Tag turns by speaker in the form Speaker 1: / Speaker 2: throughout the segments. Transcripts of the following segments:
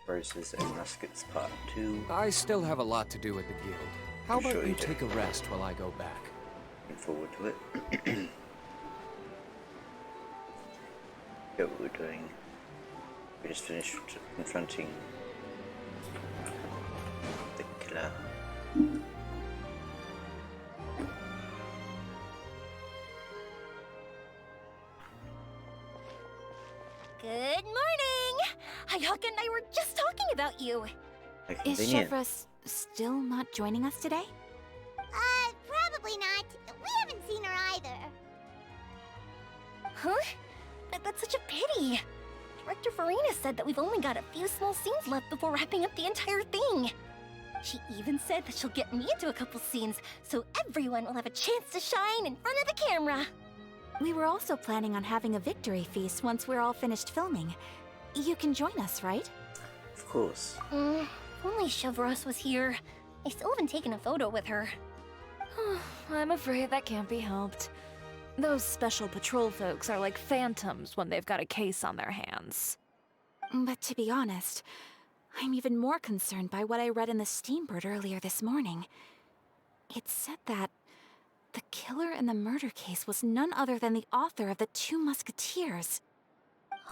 Speaker 1: Roses and Muskets Part 2.
Speaker 2: I still have a lot to do with the guild. How about
Speaker 1: sure
Speaker 2: you
Speaker 1: you do.
Speaker 2: take a rest while I go back?
Speaker 1: Looking forward to it. What we're doing. We just finished confronting the killer.
Speaker 3: Good morning! Hayaka and I were just talking about you.
Speaker 1: How
Speaker 4: Is
Speaker 1: convenient.
Speaker 4: Shevra still not joining us today?
Speaker 5: Probably not. We haven't seen her either.
Speaker 3: Huh? That's such a pity. Director Farina said that we've only got a few small scenes left before wrapping up the entire thing. She even said that she'll get me into a couple scenes, so everyone will have a chance to shine in front of the camera.
Speaker 4: We were also planning on having a victory feast once we're all finished filming. You can join us, right?
Speaker 1: Of course.
Speaker 3: If only Chevros was here. I still haven't taken a photo with her.
Speaker 6: I'm afraid that can't be helped. Those special patrol folks are like phantoms when they've got a case on their hands.
Speaker 4: But to be honest, I'm even more concerned by what I read in the Steambird earlier this morning. It said that the killer in the murder case was none other than the author of the Two Musketeers.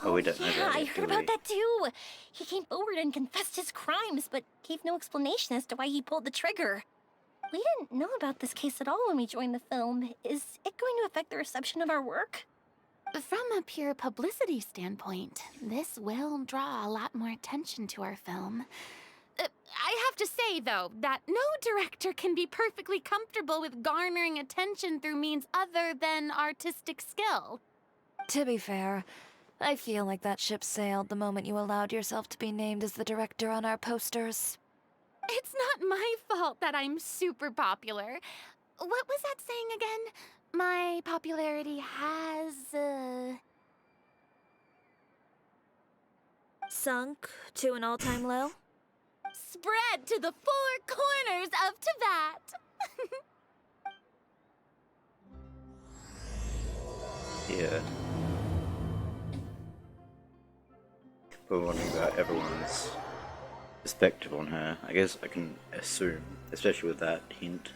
Speaker 1: Oh, we don't know
Speaker 3: yeah,
Speaker 1: that
Speaker 3: I
Speaker 1: yet,
Speaker 3: heard
Speaker 1: do
Speaker 3: about
Speaker 1: we?
Speaker 3: that too. He came forward and confessed his crimes, but gave no explanation as to why he pulled the trigger. We didn't know about this case at all when we joined the film. Is it going to affect the reception of our work?
Speaker 7: From a pure publicity standpoint, this will draw a lot more attention to our film. I have to say, though, that no director can be perfectly comfortable with garnering attention through means other than artistic skill.
Speaker 6: To be fair, I feel like that ship sailed the moment you allowed yourself to be named as the director on our posters.
Speaker 7: It's not my fault that I'm super popular. What was that saying again? My popularity has,
Speaker 6: Sunk to an all-time low?
Speaker 7: spread to the four corners of Tibet.
Speaker 1: Yeah. We're wondering about everyone's perspective on her. I guess I can assume, especially with that hint.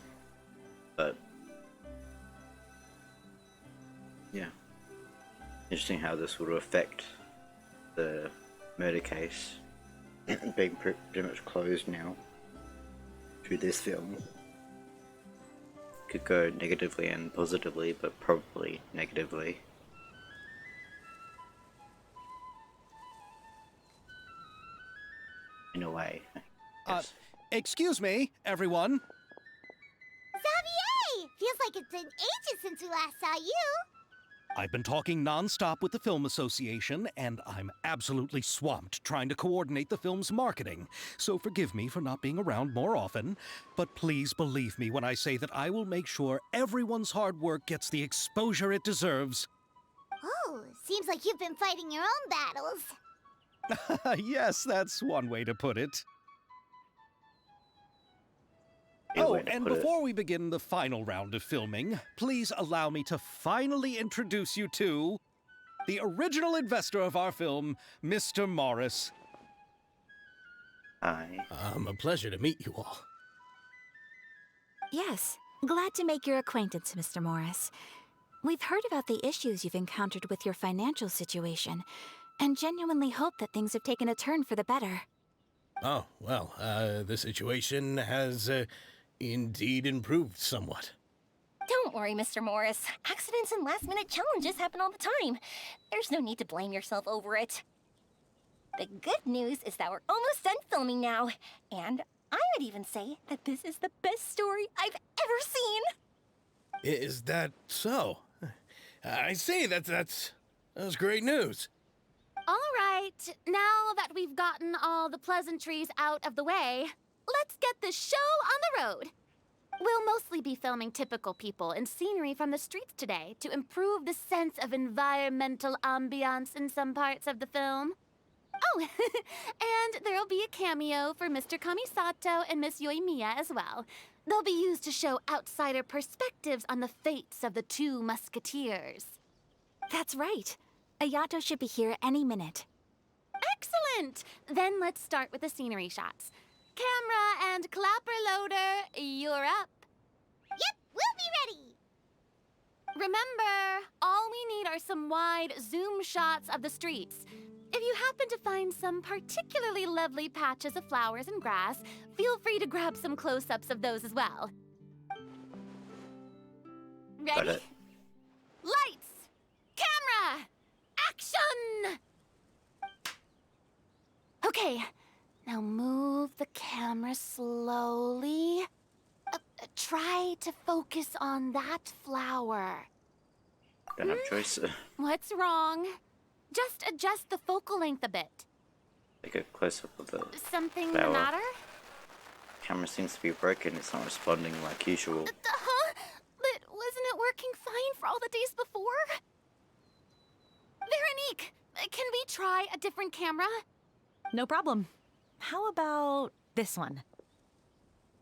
Speaker 1: But yeah, interesting how this would affect the murder case being pretty much closed now through this film. Could go negatively and positively, but probably negatively. In a way. Yes.
Speaker 8: Excuse me, everyone.
Speaker 5: Xavier! Feels like it's been ages since we last saw you.
Speaker 8: I've been talking non-stop with the Film Association, and I'm absolutely swamped trying to coordinate the film's marketing. So forgive me for not being around more often, but please believe me when I say that I will make sure everyone's hard work gets the exposure it deserves.
Speaker 5: Oh, seems like you've been fighting your own battles.
Speaker 8: Yes, that's one way to put it.
Speaker 1: Good
Speaker 8: Oh,
Speaker 1: way to
Speaker 8: and
Speaker 1: put it.
Speaker 8: before we begin the final round of filming, please allow me to finally introduce you to the original investor of our film, Mr. Morris.
Speaker 1: Hi.
Speaker 9: A pleasure to meet you all.
Speaker 4: Yes, glad to make your acquaintance, Mr. Morris. We've heard about the issues you've encountered with your financial situation, and genuinely hope that things have taken a turn for the better.
Speaker 9: Oh, well, the situation has indeed improved somewhat.
Speaker 3: Don't worry, Mr. Morris. Accidents and last-minute challenges happen all the time. There's no need to blame yourself over it. The good news is that we're almost done filming now, and I would even say that this is the best story I've ever seen.
Speaker 9: Is that so? I see, that's great news.
Speaker 7: All right, now that we've gotten all the pleasantries out of the way, let's get this show on the road. We'll mostly be filming typical people and scenery from the streets today to improve the sense of environmental ambiance in some parts of the film. Oh, and there'll be a cameo for Mr. Kamisato and Miss Yoimiya as well. They'll be used to show outsider perspectives on the fates of the Two Musketeers.
Speaker 4: That's right. Ayato should be here any minute.
Speaker 7: Excellent! Then let's start with the scenery shots. Camera and clapper loader, you're up.
Speaker 5: Yep, we'll be ready.
Speaker 7: Remember, all we need are some wide zoom shots of the streets. If you happen to find some particularly lovely patches of flowers and grass, feel free to grab some close-ups of those as well.
Speaker 1: Got
Speaker 7: Ready?
Speaker 1: it.
Speaker 7: Lights! Camera! Action! Okay, now move the camera slowly. Try to focus on that flower.
Speaker 1: Don't have choice.
Speaker 7: What's wrong? Just adjust the focal length a bit.
Speaker 1: Take a close up of the
Speaker 7: Something the
Speaker 1: flower.
Speaker 7: matter?
Speaker 1: Camera seems to be broken. It's not responding like usual.
Speaker 7: Huh? But wasn't it working fine for all the days before? Veronique, can we try a different camera?
Speaker 10: No problem. How about this one?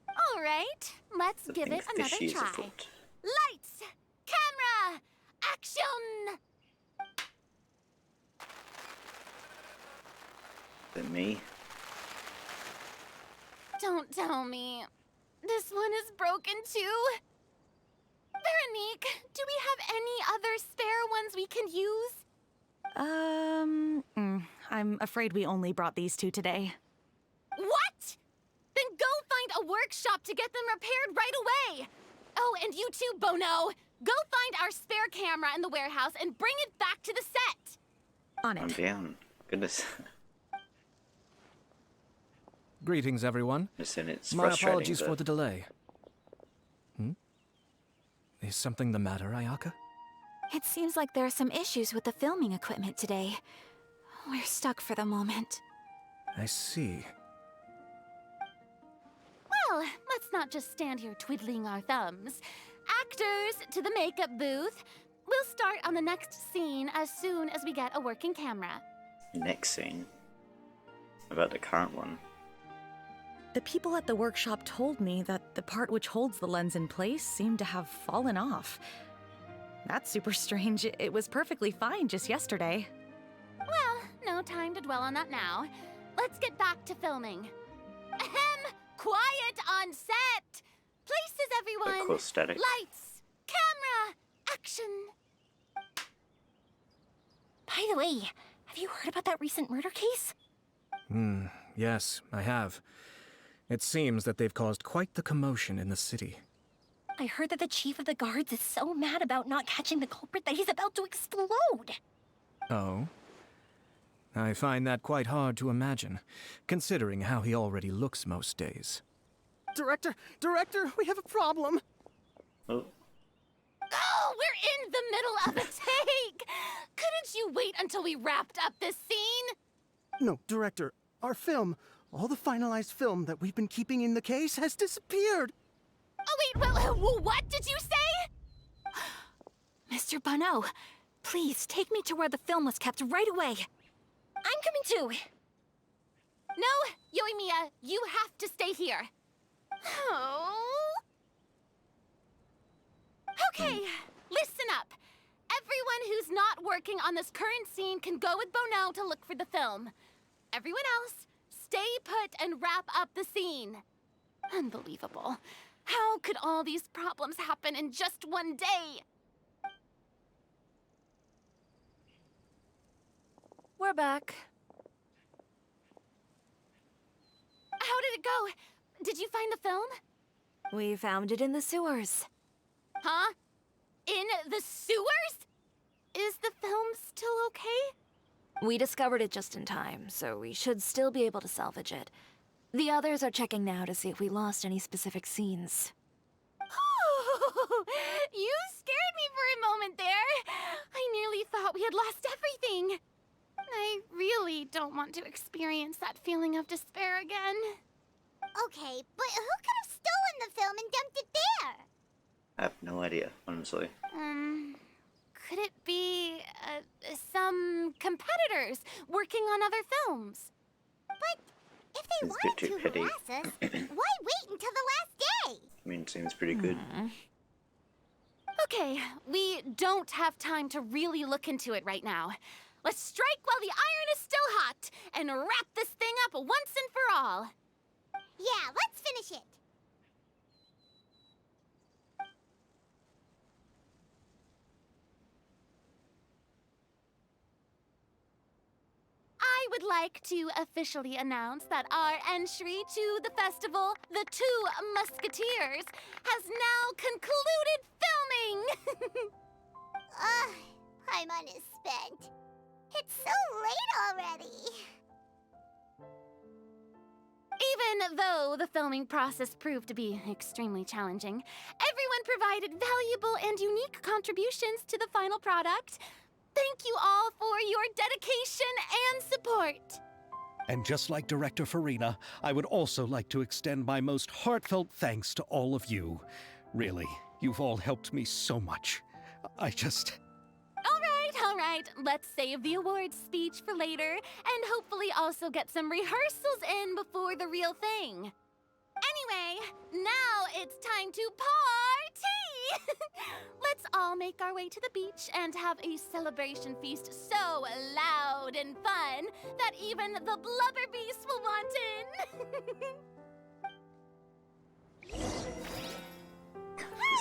Speaker 7: All right, let's
Speaker 1: I
Speaker 7: give
Speaker 1: think
Speaker 7: it another
Speaker 1: fishy is
Speaker 7: try.
Speaker 1: afoot.
Speaker 7: Lights, camera, action!
Speaker 1: Is it me?
Speaker 7: Don't tell me. This one is broken too? Veronique, do we have any other spare ones we can use?
Speaker 10: I'm afraid we only brought these two today.
Speaker 7: What? Then go find a workshop to get them repaired right away. Oh, and you too, Bono. Go find our spare camera in the warehouse and bring it back to the set.
Speaker 10: On
Speaker 1: I'm
Speaker 10: it.
Speaker 1: down. Goodness.
Speaker 2: Greetings, everyone.
Speaker 1: Listen, it's
Speaker 2: My
Speaker 1: frustrating.
Speaker 2: apologies
Speaker 1: but
Speaker 2: for the delay. Is something the matter, Ayaka?
Speaker 4: It seems like there are some issues with the filming equipment today. We're stuck for the moment.
Speaker 2: I see.
Speaker 7: Well, let's not just stand here twiddling our thumbs. Actors, to the makeup booth. We'll start on the next scene as soon as we get a working camera.
Speaker 1: Next scene. About the current one.
Speaker 10: The people at the workshop told me that the part which holds the lens in place seemed to have fallen off. That's super strange. It was perfectly fine just yesterday.
Speaker 7: Well, no time to dwell on that now. Let's get back to filming. Ahem! Quiet on set! Places, everyone!
Speaker 1: Of course, static.
Speaker 7: Lights! Camera! Action!
Speaker 3: By the way, have you heard about that recent murder case?
Speaker 2: Yes, I have. It seems that they've caused quite the commotion in the city.
Speaker 3: I heard that the chief of the guards is so mad about not catching the culprit that he's about to explode.
Speaker 2: Oh? I find that quite hard to imagine, considering how he already looks most days.
Speaker 11: Director, we have a problem.
Speaker 1: Oh,
Speaker 7: Oh, we're in the middle of a take! Couldn't you wait until we wrapped up this scene?
Speaker 11: No, Director, our film, all the finalized film that we've been keeping in the case has disappeared.
Speaker 7: Oh, wait, well, what did you say?
Speaker 4: Mr. Bono, please take me to where the film was kept right away.
Speaker 3: I'm coming too.
Speaker 7: No, Yoimiya, you have to stay here. Oh. Okay, listen up. Everyone who's not working on this current scene can go with Bono to look for the film. Everyone else, stay put and wrap up the scene. Unbelievable. How could all these problems happen in just one day?
Speaker 6: We're back.
Speaker 7: How did it go? Did you find the film?
Speaker 6: We found it in the sewers.
Speaker 7: Huh? In the sewers? Is the film still okay?
Speaker 6: We discovered it just in time, so we should still be able to salvage it. The others are checking now to see if we lost any specific scenes.
Speaker 7: Oh, you scared me for a moment there. I nearly thought we had lost everything. I really don't want to experience that feeling of despair again.
Speaker 5: Okay, but who could have stolen the film and dumped it there?
Speaker 1: I have no idea, honestly.
Speaker 7: Could it be some competitors working on other films?
Speaker 5: But if they
Speaker 1: Seems a bit
Speaker 5: wanted
Speaker 1: too
Speaker 5: to
Speaker 1: petty.
Speaker 5: harass us, why wait until the last day?
Speaker 1: I mean, it seems pretty good.
Speaker 7: Okay, we don't have time to really look into it right now. Let's strike while the iron is still hot and and wrap this thing up once and for all.
Speaker 5: Yeah, let's finish it.
Speaker 7: I would like to officially announce that our entry to the festival, The Two Musketeers, has now concluded filming!
Speaker 5: Paimon is spent. It's so late already.
Speaker 7: Even though the filming process proved to be extremely challenging, everyone provided valuable and unique contributions to the final product. Thank you all for your dedication and support.
Speaker 8: And just like Director Farina, I would also like to extend my most heartfelt thanks to all of you. Really, you've all helped me so much. I just...
Speaker 7: All right, let's save the awards speech for later, and hopefully also get some rehearsals in before the real thing. Anyway, now it's time to party! Let's all make our way to the beach and have a celebration feast so loud and fun that even the blubber beast will want in.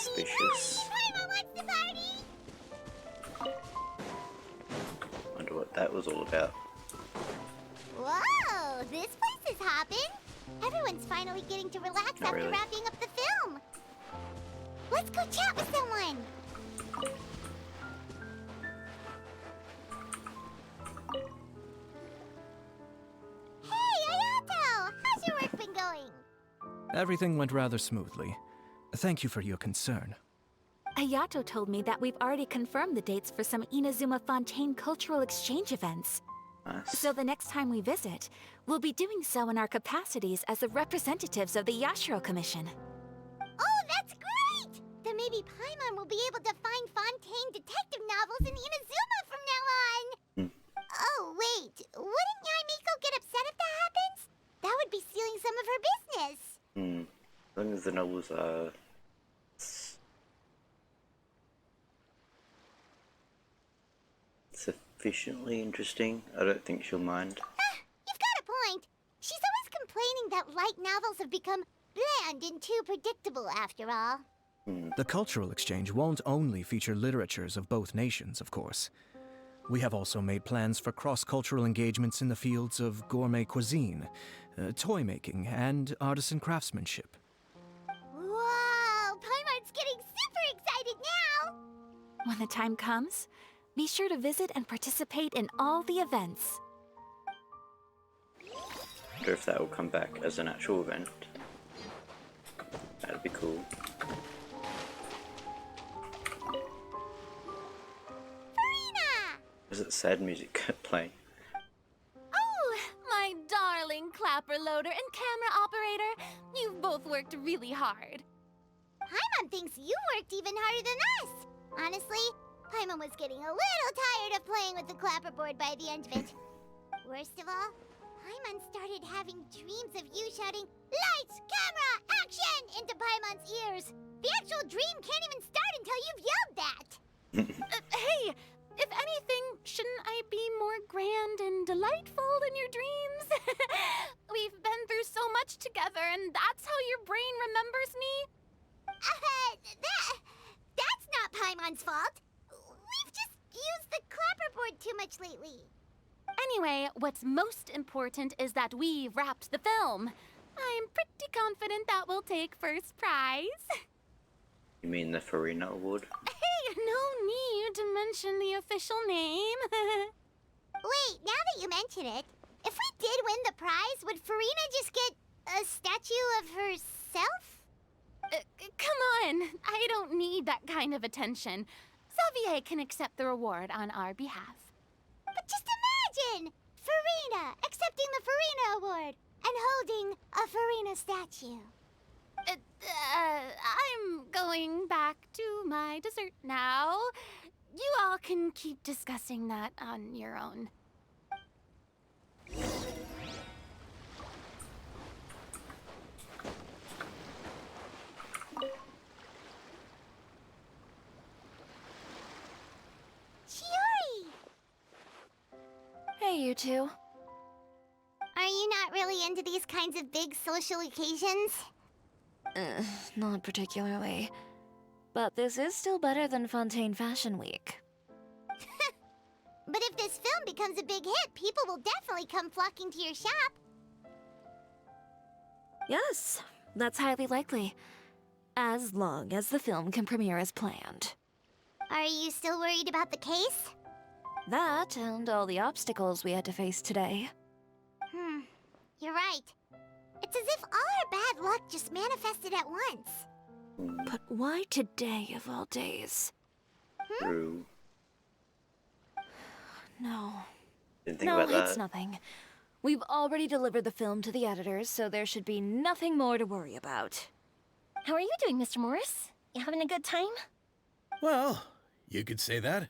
Speaker 1: Suspicious.
Speaker 5: Paimon wants to party!
Speaker 1: Wonder what that was all about.
Speaker 5: Whoa, this place is hopping. Everyone's finally getting to relax
Speaker 1: Not
Speaker 5: after
Speaker 1: really.
Speaker 5: wrapping up the film. Let's go chat with someone. Hey, Ayato! How's your work been going?
Speaker 2: Everything went rather smoothly. Thank you for your concern.
Speaker 4: Ayato told me that we've already confirmed the dates for some Inazuma Fontaine cultural exchange events.
Speaker 1: Nice.
Speaker 4: So the next time we visit, we'll be doing so in our capacities as the representatives of the Yashiro Commission.
Speaker 5: Oh, that's great! Then maybe Paimon will be able to find Fontaine detective novels in Inazuma from now on. Oh, wait. Wouldn't Yai Miko get upset if that happens? That would be stealing some of her business.
Speaker 1: As long as the novels are sufficiently interesting, I don't think she'll mind.
Speaker 5: You've got a point. She's always complaining that light novels have become bland and too predictable after all.
Speaker 2: The cultural exchange won't only feature literatures of both nations, of course. We have also made plans for cross-cultural engagements in the fields of gourmet cuisine, toy making, and artisan craftsmanship.
Speaker 5: Whoa! Paimon's getting super excited now!
Speaker 4: When the time comes, be sure to visit and participate in all the events.
Speaker 1: Wonder if that will come back as an actual event. That'd be cool.
Speaker 5: Farina!
Speaker 1: Is it sad music playing?
Speaker 7: Oh, my darling clapper loader and camera operator. You've both worked really hard.
Speaker 5: Paimon thinks you worked even harder than us. Honestly, Paimon was getting a little tired of playing with the clapperboard by the end of it. Worst of all, Paimon started having dreams of you shouting, "Lights, camera, action!" into Paimon's ears. The actual dream can't even start until you've yelled that.
Speaker 7: Hey, if anything, shouldn't I be more grand and delightful in your dreams? We've been through so much together, and that's how your brain remembers me?
Speaker 5: That's not Paimon's fault. We've just used the clapperboard too much lately.
Speaker 7: Anyway, what's most important is that we wrapped the film. I'm pretty confident that we'll take first prize.
Speaker 1: You mean the Farina Award?
Speaker 7: Hey, no need to mention the official name.
Speaker 5: Wait, now that you mention it, if we did win the prize, would Farina just get a statue of herself?
Speaker 7: Come on, I don't need that kind of attention. Xavier can accept the reward on our behalf.
Speaker 5: But just imagine! Farina accepting the Farina Award and holding a Farina statue.
Speaker 7: I'm going back to my dessert now. You all can keep discussing that on your own.
Speaker 5: Chiori!
Speaker 6: Hey, you two.
Speaker 5: really into these kinds of big social occasions?
Speaker 6: Not particularly. But this is still better than Fontaine Fashion Week.
Speaker 5: But if this film becomes a big hit, people will definitely come flocking to your shop.
Speaker 6: Yes, that's highly likely. As long as the film can premiere as planned.
Speaker 5: Are you still worried about the case?
Speaker 6: That and all the obstacles we had to face today.
Speaker 5: You're right. It's as if all our bad luck just manifested at once.
Speaker 6: But why today of all days?
Speaker 1: True.
Speaker 6: No.
Speaker 1: Didn't think
Speaker 6: No,
Speaker 1: about that.
Speaker 6: it's nothing. We've already delivered the film to the editors, so there should be nothing more to worry about.
Speaker 3: How are you doing, Mr. Morris? You having a good time?
Speaker 9: Well, you could say that.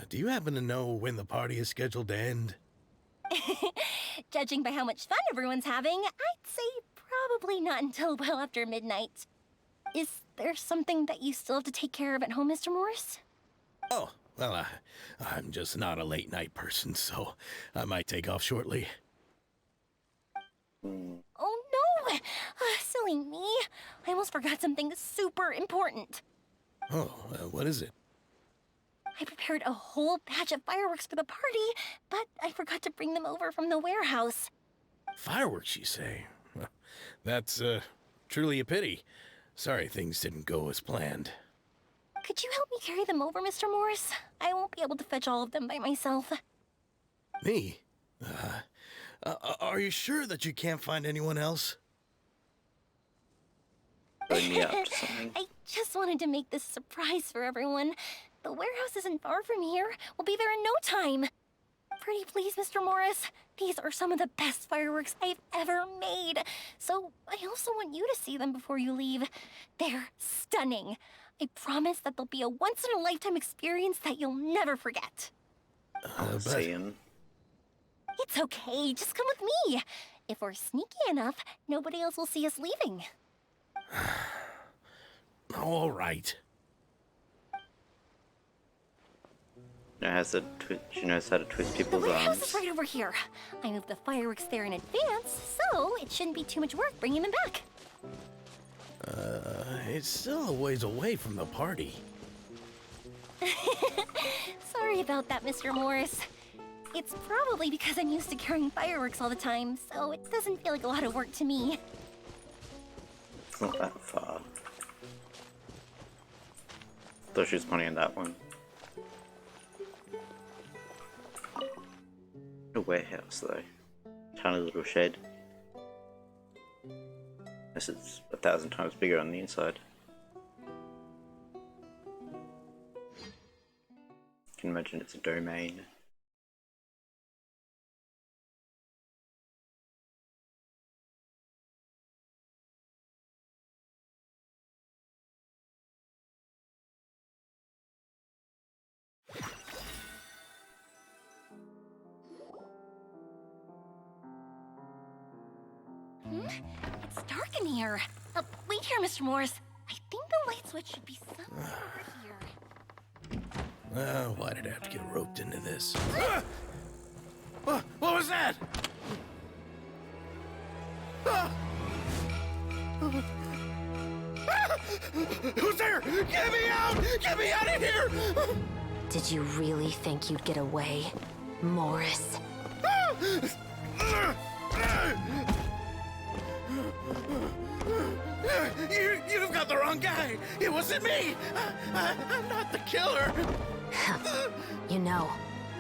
Speaker 9: Do you happen to know when the party is scheduled to end?
Speaker 3: Judging by how much fun everyone's having, I'd say probably not until well after midnight. Is there something that you still have to take care of at home, Mr. Morris?
Speaker 9: Oh, well, I'm just not a late night person, so I might take off shortly.
Speaker 3: Oh no! Silly me. I almost forgot something super important.
Speaker 9: Oh, what is it?
Speaker 3: I prepared a whole batch of fireworks for the party, but I forgot to bring them over from the warehouse.
Speaker 9: Fireworks, you say? Well, that's, truly a pity. Sorry things didn't go as planned.
Speaker 3: Could you help me carry them over, Mr. Morris? I won't be able to fetch all of them by myself.
Speaker 9: Me? Are you sure that you can't find anyone else?
Speaker 1: Bring me up to something.
Speaker 3: I just wanted to make this a surprise for everyone. The warehouse isn't far from here. We'll be there in no time. Pretty please, Mr. Morris. These are some of the best fireworks I've ever made. So I also want you to see them before you leave. They're stunning. I promise that they'll be a once-in-a-lifetime experience that you'll never forget.
Speaker 1: I'll see him.
Speaker 3: It's okay. Just come with me. If we're sneaky enough, nobody else will see us leaving.
Speaker 9: All right.
Speaker 1: She knows how to twist
Speaker 3: The
Speaker 1: people's
Speaker 3: warehouse
Speaker 1: arms.
Speaker 3: is right over here. I moved the fireworks there in advance, so it shouldn't be too much work bringing them back.
Speaker 9: It's still a ways away from the party.
Speaker 3: Sorry about that, Mr. Morris. It's probably because I'm used to carrying fireworks all the time, so it doesn't feel like a lot of work to me.
Speaker 1: It's not that far. Thought she was pointing at that one. A warehouse, though. Tiny little shed. This is 1,000 times bigger on the inside. Can imagine it's a domain.
Speaker 3: It's dark in here. Wait here, Mr. Morris. I think the light switch should be somewhere over here.
Speaker 9: Why did I have to get roped into this? What was that? Who's there? Get me out! Get me out of here!
Speaker 12: Did you really think you'd get away, Morris?
Speaker 9: You've got the wrong guy. It wasn't me. I'm not the killer.
Speaker 12: You know,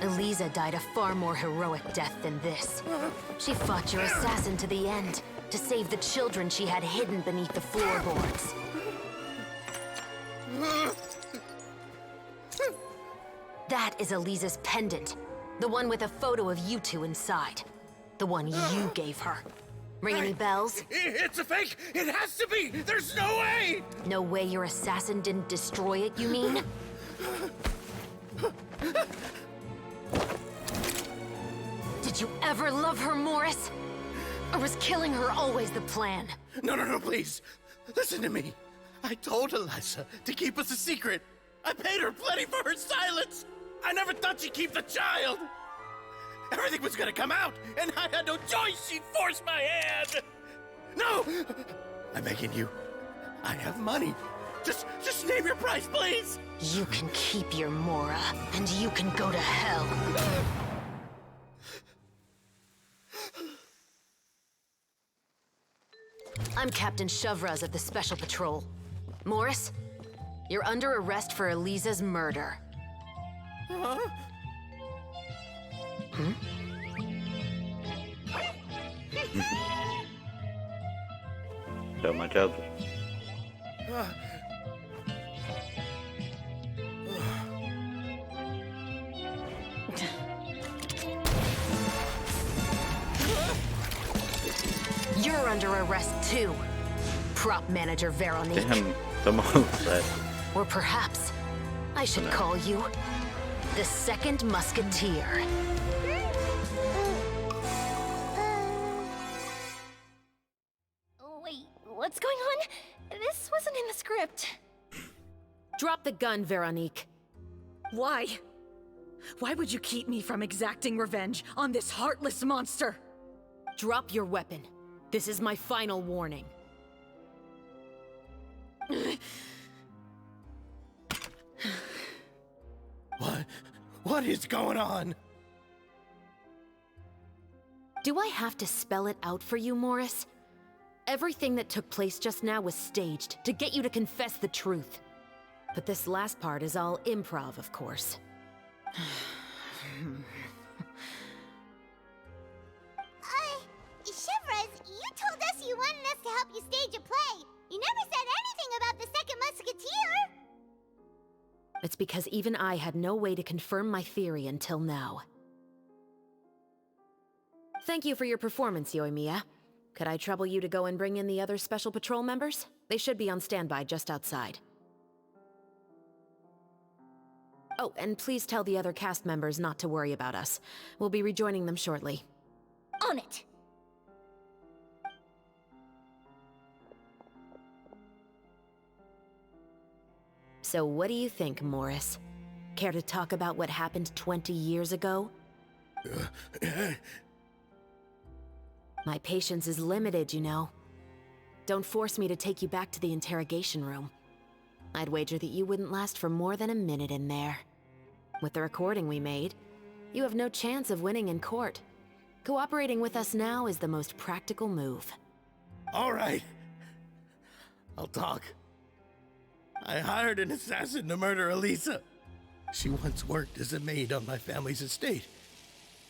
Speaker 12: Eliza died a far more heroic death than this. She fought your assassin to the end, to save the children she had hidden beneath the floorboards. That is Eliza's pendant. The one with a photo of you two inside. The one you gave her. Ring any bells?
Speaker 9: It's a fake! It has to be! There's no way!
Speaker 12: No way your assassin didn't destroy it, you mean? Did you ever love her, Morris? Or was killing her always the plan?
Speaker 9: No, please. Listen to me. I told Eliza to keep us a secret. I paid her plenty for her silence. I never thought she'd keep the child. Everything was gonna come out, and I had no choice. She forced my hand. No! I'm begging you. I have money. Just name your price, please.
Speaker 12: You can keep your Mora, and you can go to hell. I'm Captain Shovraz of the Special Patrol. Morris, you're under arrest for Eliza's murder.
Speaker 9: Huh?
Speaker 1: So my job.
Speaker 12: You're under arrest too, Prop Manager Veronique.
Speaker 1: Damn, come on, lad.
Speaker 12: Or perhaps I should call you the Second Musketeer.
Speaker 3: Wait, what's going on? This wasn't in the script.
Speaker 12: Drop the gun, Veronique.
Speaker 10: Why? Why would you keep me from exacting revenge on this heartless monster?
Speaker 12: Drop your weapon. This is my final warning.
Speaker 9: What is going on?
Speaker 12: Do I have to spell it out for you, Morris? Everything that took place just now was staged to get you to confess the truth. But this last part is all improv, of course.
Speaker 5: Chevraz, you told us you wanted us to help you stage a play. You never said anything about the Second Musketeer.
Speaker 12: It's because even I had no way to confirm my theory until now. Thank you for your performance, Yoimiya. Could I trouble you to go and bring in the other Special Patrol members? They should be on standby just outside. Oh, and please tell the other cast members not to worry about us. We'll be rejoining them shortly.
Speaker 3: On it.
Speaker 12: So what do you think, Morris? Care to talk about what happened 20 years ago? My patience is limited, you know. Don't force me to take you back to the interrogation room. I'd wager that you wouldn't last for more than a minute in there. With the recording we made, you have no chance of winning in court. Cooperating with us now is the most practical move.
Speaker 9: All right. I'll talk. I hired an assassin to murder Eliza. She once worked as a maid on my family's estate.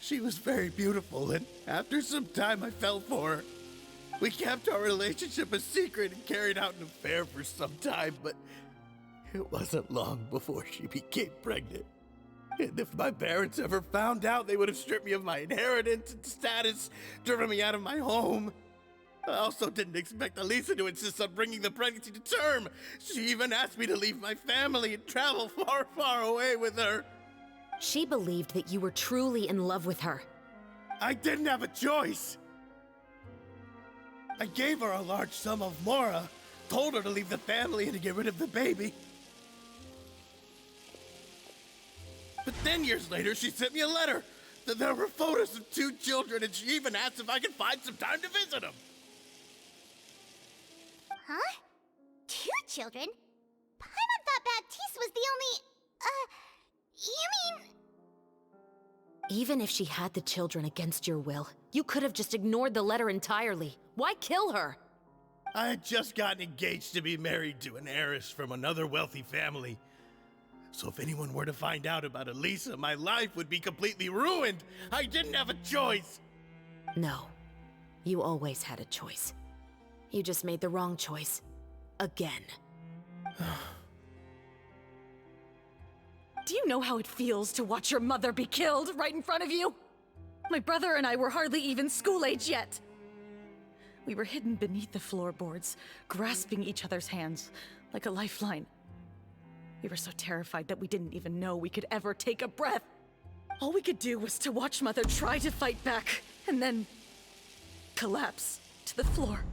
Speaker 9: She was very beautiful, and after some time I fell for her. We kept our relationship a secret and carried out an affair for some time, but it wasn't long before she became pregnant. And if my parents ever found out, they would have stripped me of my inheritance and status, driven me out of my home. I also didn't expect Eliza to insist on bringing the pregnancy to term. She even asked me to leave my family and travel far, far away with her.
Speaker 12: She believed that you were truly in love with her.
Speaker 9: I didn't have a choice. I gave her a large sum of Mora, told her to leave the family and to get rid of the baby. But then years later, she sent me a letter. There were photos of 2 children, and she even asked if I could find some time to visit them.
Speaker 5: Huh? 2 children? Paimon thought Baptiste was the only... you mean...
Speaker 12: Even if she had the children against your will, you could have just ignored the letter entirely. Why kill her?
Speaker 9: I had just gotten engaged to be married to an heiress from another wealthy family. So if anyone were to find out about Eliza, my life would be completely ruined. I didn't have a choice.
Speaker 12: No. You always had a choice. You just made the wrong choice. Again.
Speaker 10: Do you know how it feels to watch your mother be killed right in front of you? My brother and I were hardly even school age yet. We were hidden beneath the floorboards, grasping each other's hands like a lifeline. We were so terrified that we didn't even know we could ever take a breath. All we could do was to watch Mother try to fight back, and then collapse to the floor.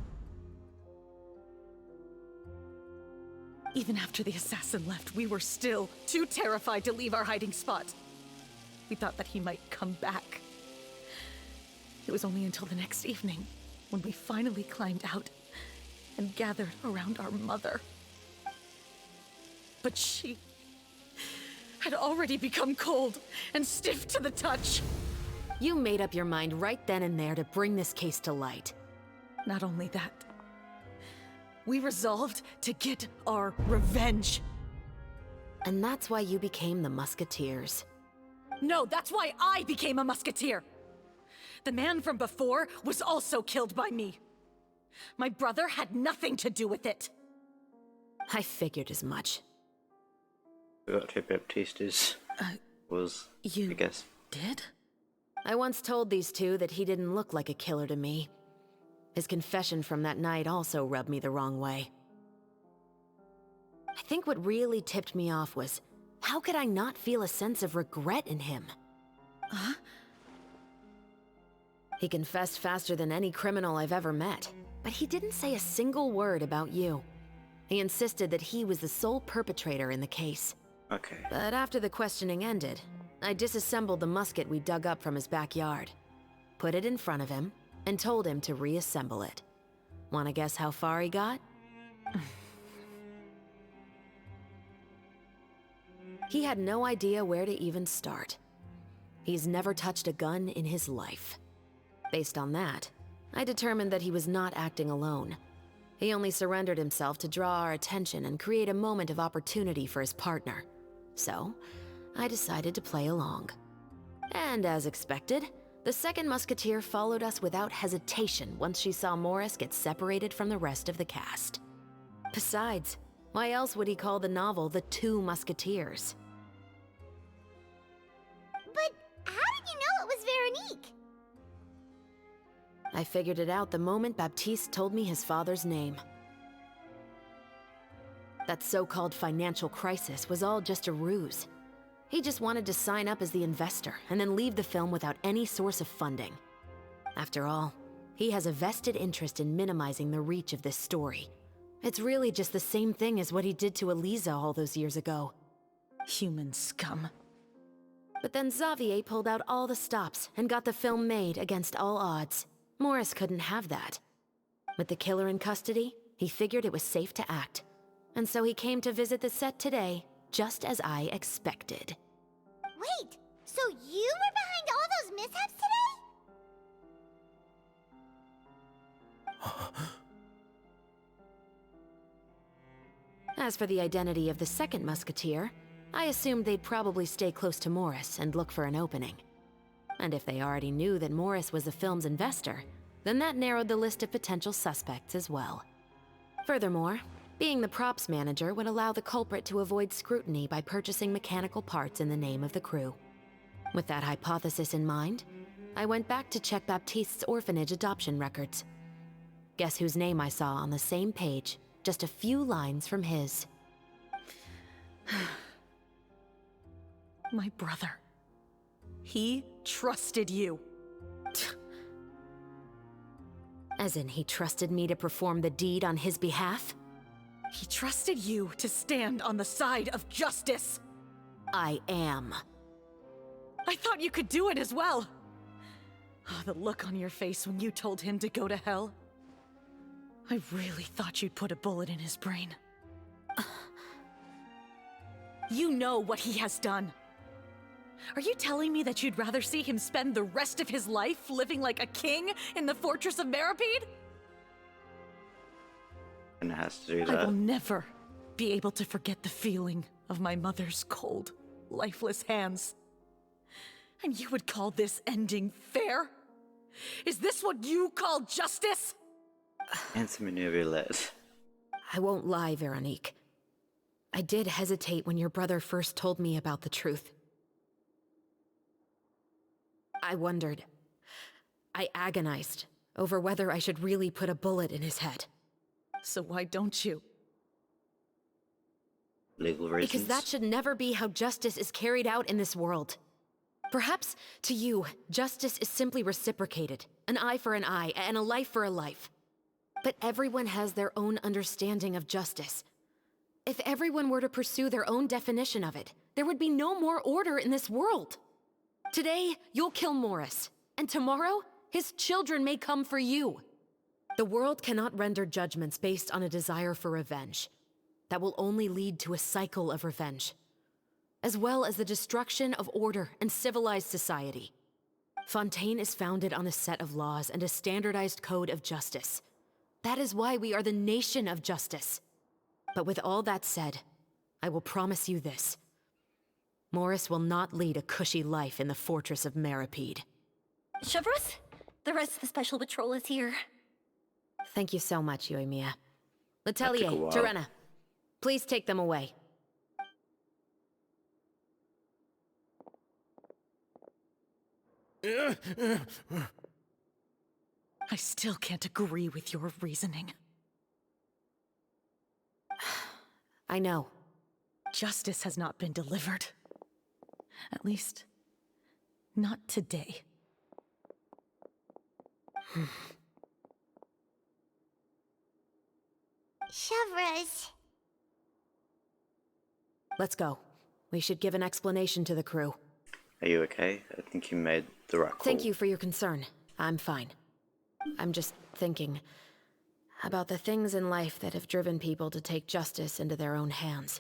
Speaker 10: Even after the assassin left, we were still too terrified to leave our hiding spot. We thought that he might come back, It was only until the next evening when we finally climbed out and gathered around our mother. But she had already become cold and stiff to the touch.
Speaker 12: You made up your mind right then and there to bring this case to light.
Speaker 10: Not only that, we resolved to get our revenge.
Speaker 12: And that's why you became the Musketeers.
Speaker 10: No, that's why I became a musketeer. The man from before was also killed by me. My brother had nothing to do with it.
Speaker 12: I figured as much.
Speaker 1: Forgot who Baptiste was, I guess.
Speaker 10: Did?
Speaker 12: I once told these two that he didn't look like a killer to me. His confession from that night also rubbed me the wrong way. I think what really tipped me off was, how could I not feel a sense of regret in him?
Speaker 10: Huh?
Speaker 12: He confessed faster than any criminal I've ever met, but he didn't say a single word about you. He insisted that he was the sole perpetrator in the case.
Speaker 1: Okay.
Speaker 12: But after the questioning ended, I disassembled the musket we dug up from his backyard, put it in front of him, and told him to reassemble it. Wanna guess how far he got? He had no idea where to even start. He's never touched a gun in his life. Based on that, I determined that he was not acting alone. He only surrendered himself to draw our attention and create a moment of opportunity for his partner. So, I decided to play along. And as expected, the second musketeer followed us without hesitation once she saw Morris get separated from the rest of the cast. Besides, why else would he call the novel The Two Musketeers?
Speaker 5: But how did you know it was Veronique?
Speaker 12: I figured it out the moment Baptiste told me his father's name. That so-called financial crisis was all just a ruse. He just wanted to sign up as the investor and then leave the film without any source of funding. After all, he has a vested interest in minimizing the reach of this story. It's really just the same thing as what he did to Eliza all those years ago.
Speaker 10: Human scum.
Speaker 12: But then Xavier pulled out all the stops and got the film made against all odds. Morris couldn't have that. With the killer in custody, he figured it was safe to act. And so he came to visit the set today, just as I expected.
Speaker 5: Wait, so you were behind all those mishaps today?
Speaker 12: As for the identity of the second musketeer, I assumed they'd probably stay close to Morris and look for an opening. And if they already knew that Morris was the film's investor, then that narrowed the list of potential suspects as well. Furthermore, being the props manager would allow the culprit to avoid scrutiny by purchasing mechanical parts in the name of the crew. With that hypothesis in mind, I went back to check Baptiste's orphanage adoption records. Guess whose name I saw on the same page, just a few lines from his.
Speaker 10: My brother. He trusted you.
Speaker 12: As in, he trusted me to perform the deed on his behalf?
Speaker 10: He trusted you to stand on the side of justice.
Speaker 12: I am.
Speaker 10: I thought you could do it as well. Oh, the look on your face when you told him to go to hell. I really thought you'd put a bullet in his brain. You know what he has done. Are you telling me that you'd rather see him spend the rest of his life living like a king in the fortress of Meripede?
Speaker 1: And it has to do that.
Speaker 10: I will never be able to forget the feeling of my mother's cold, lifeless hands. And you would call this ending fair? Is this what you call justice?
Speaker 1: Answer me near roulette.
Speaker 12: I won't lie, Veronique. I did hesitate when your brother first told me about the truth. I wondered. I agonized over whether I should really put a bullet in his head.
Speaker 10: So why don't you?
Speaker 1: Legal reasons.
Speaker 12: Because that should never be how justice is carried out in this world. Perhaps, to you, justice is simply reciprocated. An eye for an eye, and a life for a life. But everyone has their own understanding of justice. If everyone were to pursue their own definition of it, there would be no more order in this world. Today, you'll kill Morris, and tomorrow,
Speaker 13: His children may come for you. The world cannot render judgments based on a desire for revenge. That will only lead to a cycle of revenge, as well as the destruction of order and civilized society. Fontaine is founded on a set of laws and a standardized code of justice. That is why we are the nation of justice. But with all that said, I will promise you this. Morris will not lead a cushy life in the fortress of Meripede.
Speaker 3: Chevreuse, the rest of the Special Patrol is here.
Speaker 13: Thank you so much, Yoimiya.
Speaker 1: That took
Speaker 13: Letelier,
Speaker 1: a while.
Speaker 13: Terena, please take them away.
Speaker 10: I still can't agree with your reasoning.
Speaker 13: I know.
Speaker 10: Justice has not been delivered. At least, not today.
Speaker 5: Chevreuse.
Speaker 13: Let's go. We should give an explanation to the crew.
Speaker 1: Are you okay? I think you made the right call.
Speaker 13: Thank you for your concern. I'm fine. I'm just thinking about the things in life that have driven people to take justice into their own hands.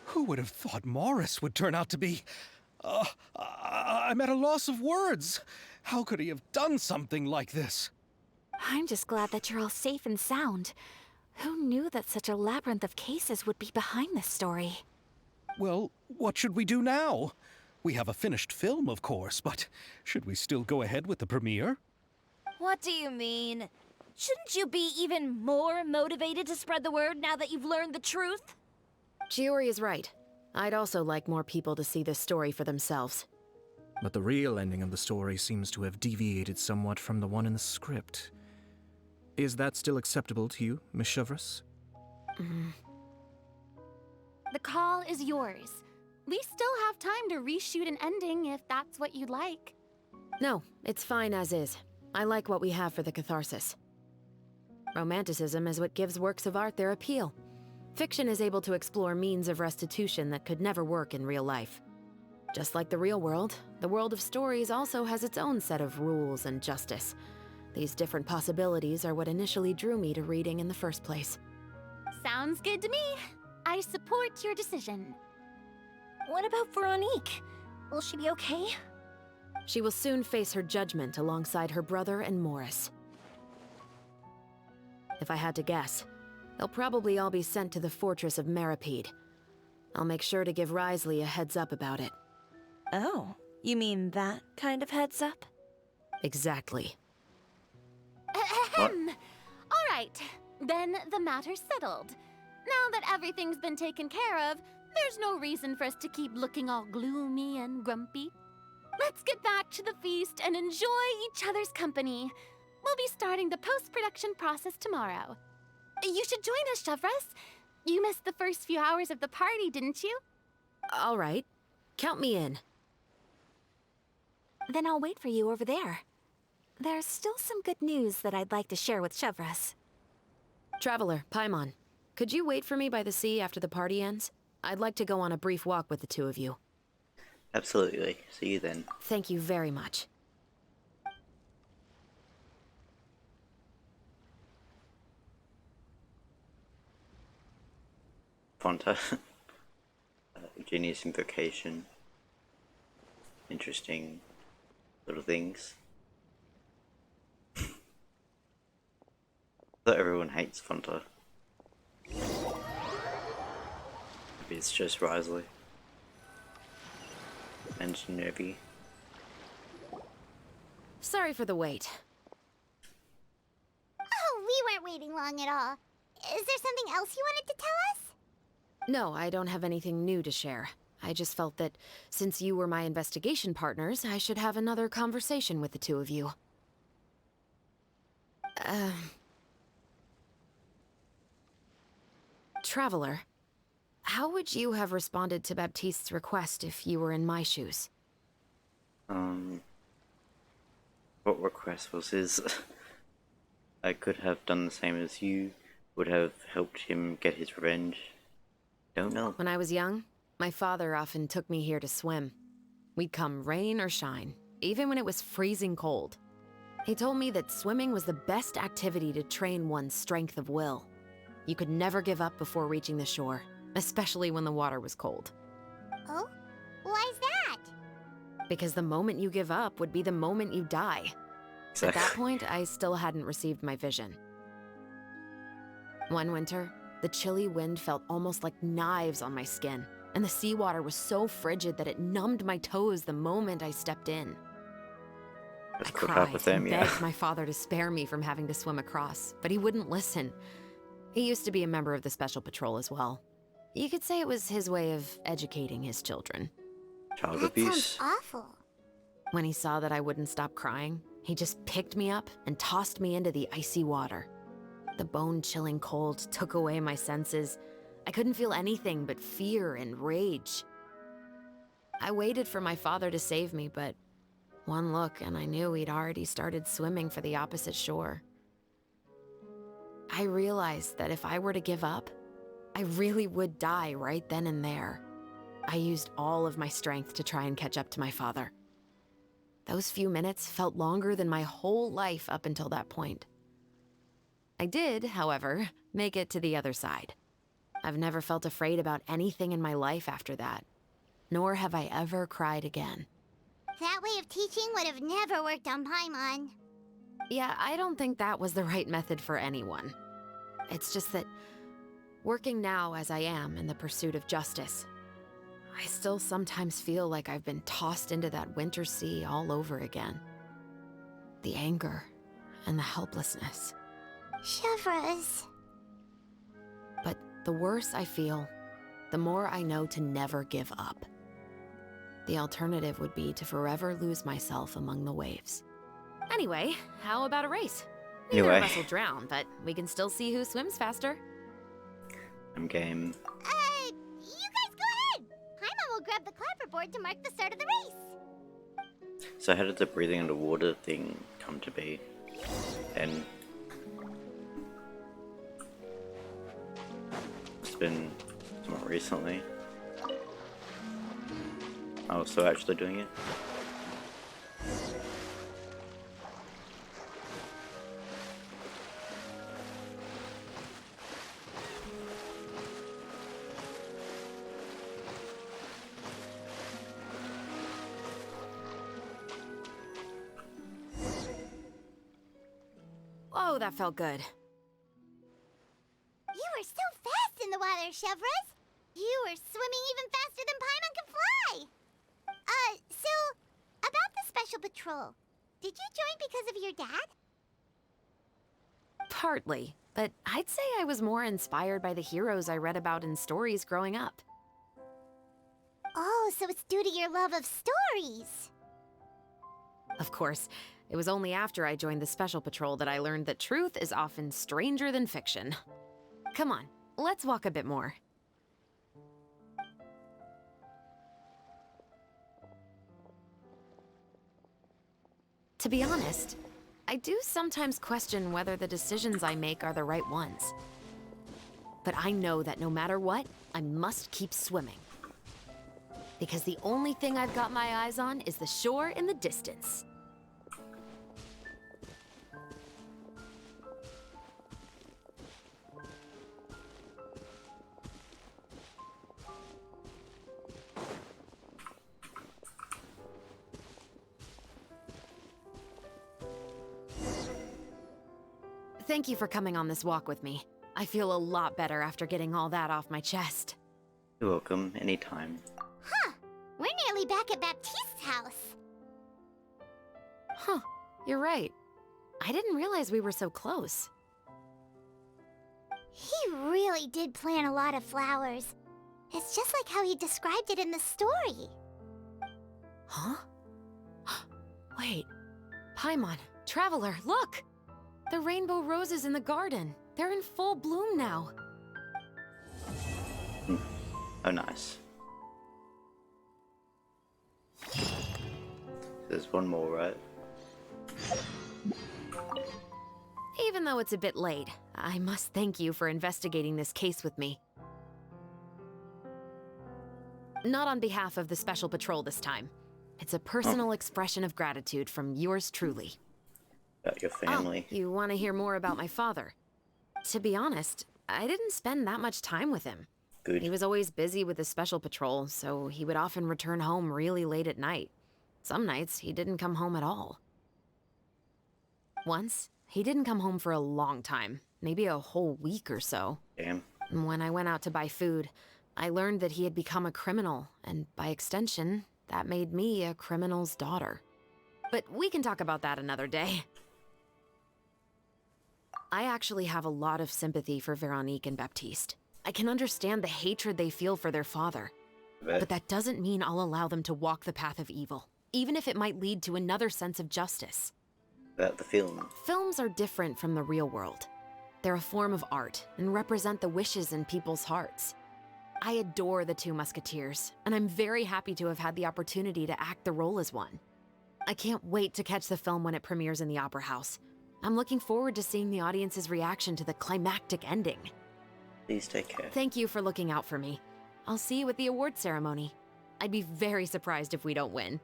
Speaker 8: Who would have thought Morris would turn out to be... I'm at a loss of words. How could he have done something like this?
Speaker 4: I'm just glad that you're all safe and sound. Who knew that such a labyrinth of cases would be behind this story?
Speaker 8: Well, what should we do now? We have a finished film, of course, but should we still go ahead with the premiere?
Speaker 6: What do you mean? Shouldn't you be even more motivated to spread the word now that you've learned the truth?
Speaker 13: Chiori is right. I'd also like more people to see this story for themselves.
Speaker 2: But the real ending of the story seems to have deviated somewhat from the one in the script. Is that still acceptable to you, Miss Chevreuse?
Speaker 7: The call is yours. We still have time to reshoot an ending if that's what you'd like.
Speaker 13: No, it's fine as is. I like what we have for the catharsis. Romanticism is what gives works of art their appeal. Fiction is able to explore means of restitution that could never work in real life. Just like the real world, the world of stories also has its own set of rules and justice. These different possibilities are what initially drew me to reading in the first place.
Speaker 7: Sounds good to me. I support your decision.
Speaker 3: What about Veronique? Will she be okay?
Speaker 13: She will soon face her judgment alongside her brother and Morris. If I had to guess, they'll probably all be sent to the fortress of Meripede. I'll make sure to give Risley a heads up about it.
Speaker 6: Oh, you mean that kind of heads up?
Speaker 13: Exactly.
Speaker 7: Ahem. All right, then the matter's settled. Now that everything's been taken care of, there's no reason for us to keep looking all gloomy and grumpy. Let's get back to the feast and enjoy each other's company. We'll be starting the post-production process tomorrow. You should join us, Chevreuse. You missed the first few hours of the party, didn't you?
Speaker 13: All right. Count me in.
Speaker 4: Then I'll wait for you over there. There's still some good news that I'd like to share with Chevreuse.
Speaker 13: Traveler, Paimon, could you wait for me by the sea after the party ends? I'd like to go on a brief walk with the two of you.
Speaker 1: Absolutely. See you then.
Speaker 13: Thank you very much.
Speaker 1: Fonta. Genius invocation. Interesting little things. I thought everyone hates Fonta. Maybe it's just Risley. And Nervy.
Speaker 13: Sorry for the wait.
Speaker 5: Oh, we weren't waiting long at all. Is there something else you wanted to tell us?
Speaker 13: No, I don't have anything new to share. I just felt that since you were my investigation partners, I should have another conversation with the two of you. Traveler, How would you have responded to Baptiste's request if you were in my shoes?
Speaker 1: What request was his? I could have done the same as you, would have helped him get his revenge. Don't know.
Speaker 13: When I was young, my father often took me here to swim. We'd come rain or shine, even when it was freezing cold. He told me that swimming was the best activity to train one's strength of will. You could never give up before reaching the shore, especially when the water was cold.
Speaker 5: Oh? Why's that?
Speaker 13: Because the moment you give up would be the moment you die. At that point, I still hadn't received my vision. One winter, the chilly wind felt almost like knives on my skin, and the seawater was so frigid that it numbed my toes the moment I stepped in. I cried and begged my father to spare me from having to swim across, but he wouldn't listen. He used to be a member of the Special Patrol as well. You could say it was his way of educating his children.
Speaker 1: Child
Speaker 5: That
Speaker 1: abuse.
Speaker 5: sounds awful.
Speaker 13: When he saw that I wouldn't stop crying, he just picked me up and tossed me into the icy water. The bone-chilling cold took away my senses. I couldn't feel anything but fear and rage. I waited for my father to save me, but one look and I knew he'd already started swimming for the opposite shore. I realized that if I were to give up, I really would die right then and there. I used all of my strength to try and catch up to my father. Those few minutes felt longer than my whole life up until that point. I did, however, make it to the other side. I've never felt afraid about anything in my life after that, nor have I ever cried again.
Speaker 5: That way of teaching would have never worked on Paimon.
Speaker 13: Yeah, I don't think that was the right method for anyone. It's just that, working now as I am in the pursuit of justice, I still sometimes feel like I've been tossed into that winter sea all over again. The anger and the helplessness.
Speaker 5: Chevres.
Speaker 13: But the worse I feel, the more I know to never give up. The alternative would be to forever lose myself among the waves. Anyway, how about a race? Neither of us will drown, but we can still see who swims faster.
Speaker 1: I'm game.
Speaker 5: You guys go ahead! Paimon will grab the clapperboard to mark the start of the race.
Speaker 1: So how did the breathing underwater thing come to be? And it's been somewhat recently. Oh, so actually doing it?
Speaker 13: Whoa, that felt good.
Speaker 5: You were so fast in the water, Chevres! You were swimming even faster than Paimon can fly! So, about the Special Patrol, did you join because of your dad?
Speaker 13: Partly, but I'd say I was more inspired by the heroes I read about in stories growing up.
Speaker 5: Oh, so it's due to your love of stories!
Speaker 13: Of course, it was only after I joined the Special Patrol that I learned that truth is often stranger than fiction. Come on, let's walk a bit more. To be honest, I do sometimes question whether the decisions I make are the right ones. But I know that no matter what, I must keep swimming. Because the only thing I've got my eyes on is the shore in the distance. Thank you for coming on this walk with me. I feel a lot better after getting all that off my chest.
Speaker 1: You're welcome, anytime.
Speaker 5: Huh. We're nearly back at Baptiste's house.
Speaker 13: Huh, you're right. I didn't realize we were so close.
Speaker 5: He really did plant a lot of flowers. It's just like how he described it in the story.
Speaker 13: Huh? Wait. Paimon, Traveler, look! The rainbow roses in the garden. They're in full bloom now.
Speaker 1: Oh, nice. There's one more, right?
Speaker 13: Even though it's a bit late, I must thank you for investigating this case with me. Not on behalf of the Special Patrol this time. It's a personal expression of gratitude from yours truly.
Speaker 1: About your family.
Speaker 13: Oh, you want to hear more about my father? To be honest, I didn't spend that much time with him.
Speaker 1: Good.
Speaker 13: He was always busy with the Special Patrol, so he would often return home really late at night. Some nights, he didn't come home at all. Once, he didn't come home for a long time, maybe a whole week or so.
Speaker 1: Damn.
Speaker 13: When I went out to buy food, I learned that he had become a criminal, and by extension, that made me a criminal's daughter. But we can talk about that another day. I actually have a lot of sympathy for Veronique and Baptiste. I can understand the hatred they feel for their father. But that doesn't mean I'll allow them to walk the path of evil, even if it might lead to another sense of justice.
Speaker 1: About the film.
Speaker 13: Films are different from the real world. They're a form of art and represent the wishes in people's hearts. I adore the two Musketeers, and I'm very happy to have had the opportunity to act the role as one. I can't wait to catch the film when it premieres in the Opera House. I'm looking forward to seeing the audience's reaction to the climactic ending.
Speaker 1: Please take care.
Speaker 13: Thank you for looking out for me. I'll see you at the award ceremony. I'd be very surprised if we don't win.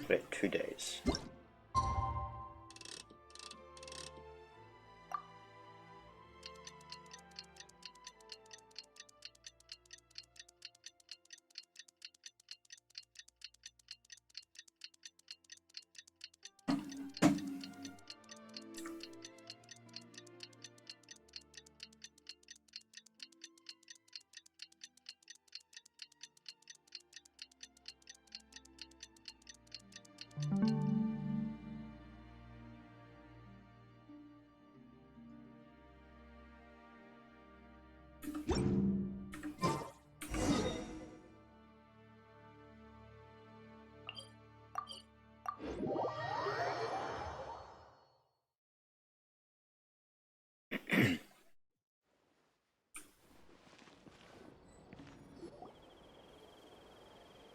Speaker 1: Wait, 2 days.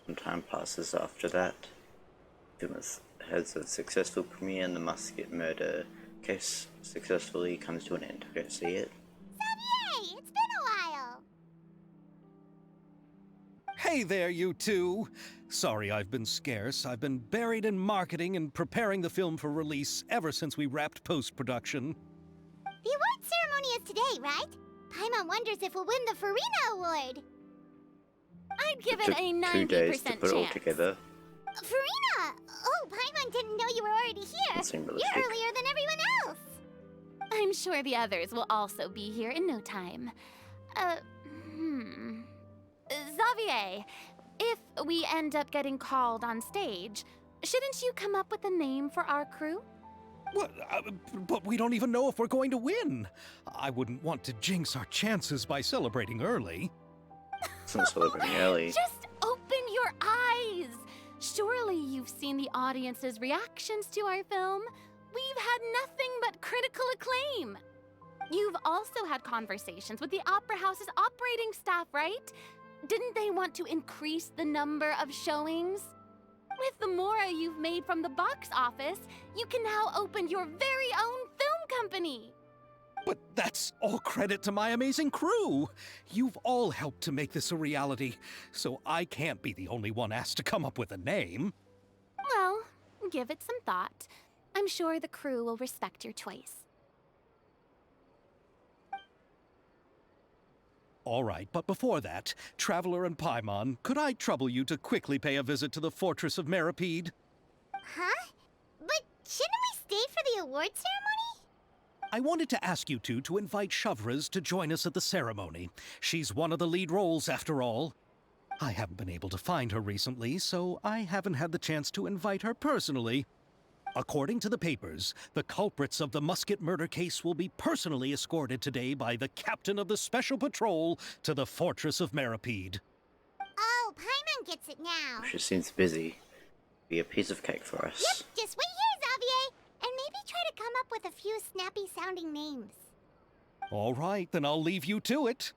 Speaker 1: Some time passes after that. Film has a successful premiere and the Musket murder case successfully comes to an end. Go see it.
Speaker 5: Xavier, it's been a while.
Speaker 8: Hey there, you two! Sorry I've been scarce. I've been buried in marketing and preparing the film for release ever since we wrapped post-production.
Speaker 5: The award ceremony is today, right? Paimon wonders if we'll win the Farina Award.
Speaker 7: I'd give
Speaker 1: It
Speaker 7: it
Speaker 1: took
Speaker 7: a 90%
Speaker 1: 2 days to put it all
Speaker 7: chance.
Speaker 1: together.
Speaker 5: Farina! Oh, Paimon didn't know you were already here.
Speaker 1: That seemed really
Speaker 5: You're
Speaker 1: quick.
Speaker 5: earlier than everyone else.
Speaker 7: I'm sure the others will also be here in no time. Xavier, if we end up getting called on stage, shouldn't you come up with a name for our crew?
Speaker 8: What? But we don't even know if we're going to win. I wouldn't want to jinx our chances by celebrating early.
Speaker 1: It's not celebrating early.
Speaker 7: Just open your eyes! Surely you've seen the audience's reactions to our film. We've had nothing but critical acclaim. You've also had conversations with the Opera House's operating staff, right? Didn't they want to increase the number of showings? With the mora you've made from the box office, you can now open your very own film company.
Speaker 8: But that's all credit to my amazing crew. You've all helped to make this a reality, so I can't be the only one asked to come up with a name.
Speaker 7: Well, give it some thought. I'm sure the crew will respect your choice.
Speaker 8: All right, but before that, Traveler and Paimon, could I trouble you to quickly pay a visit to the Fortress of Meripede?
Speaker 5: Huh? But shouldn't we stay for the award ceremony?
Speaker 8: I wanted to ask you two to invite Shavraz to join us at the ceremony. She's one of the lead roles, after all. I haven't been able to find her recently, so I haven't had the chance to invite her personally. According to the papers, the culprits of the Musket murder case will be personally escorted today by the captain of the Special Patrol to the Fortress of Meripede.
Speaker 5: Oh, Paimon Paimon gets it now.
Speaker 1: She seems busy. Be a piece of cake for us.
Speaker 5: Yep, just wait here, Xavier, and maybe try to come up with a few snappy-sounding names.
Speaker 8: All right, then I'll leave you to it.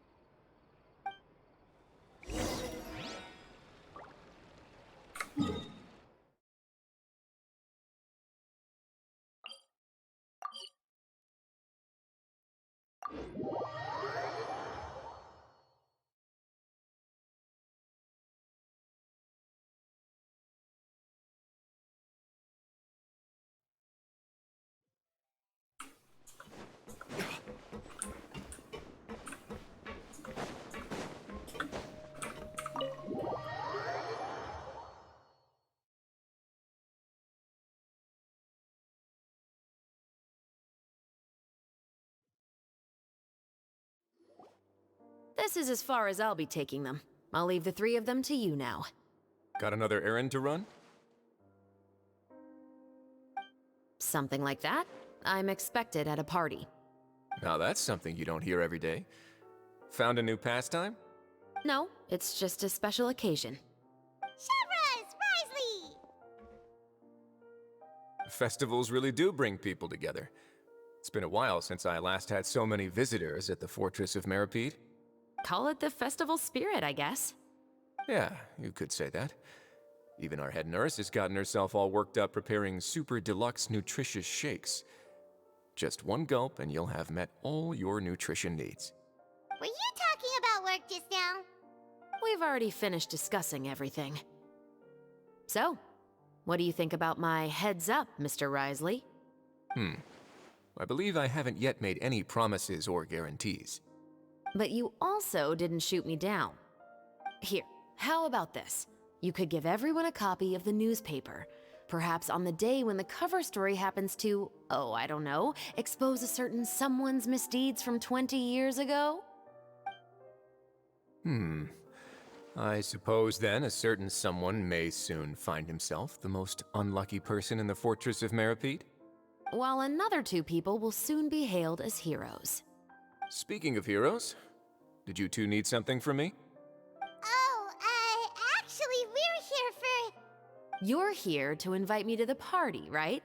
Speaker 13: This is as far as I'll be taking them. I'll leave the three of them to you now.
Speaker 14: Got another errand to run?
Speaker 13: Something like that. I'm expected at a party.
Speaker 14: Now that's something you don't hear every day. Found a new pastime?
Speaker 13: No, it's just a special occasion.
Speaker 5: Shavras! Risley!
Speaker 14: Festivals really do bring people together. It's been a while since I last had so many visitors at the Fortress of Meripede.
Speaker 13: Call it the festival spirit, I guess.
Speaker 14: Yeah, you could say that. Even our head nurse has gotten herself all worked up preparing super deluxe nutritious shakes. Just one gulp and you'll have met all your nutrition needs.
Speaker 5: Were you talking about work just now?
Speaker 13: We've already finished discussing everything. So, what do you think about my heads up, Mr. Risley?
Speaker 14: I believe I haven't yet made any promises or guarantees.
Speaker 13: But you also didn't shoot me down. Here, how about this? You could give everyone a copy of the newspaper. Perhaps on the day when the cover story happens to, oh, I don't know, expose a certain someone's misdeeds from 20 years ago?
Speaker 14: I suppose then a certain someone may soon find himself the most unlucky person in the Fortress of Meripede?
Speaker 13: While another two people will soon be hailed as heroes.
Speaker 14: Speaking of heroes, did you two need something from me?
Speaker 5: Oh, actually, we're here for...
Speaker 13: You're here to invite me to the party, right?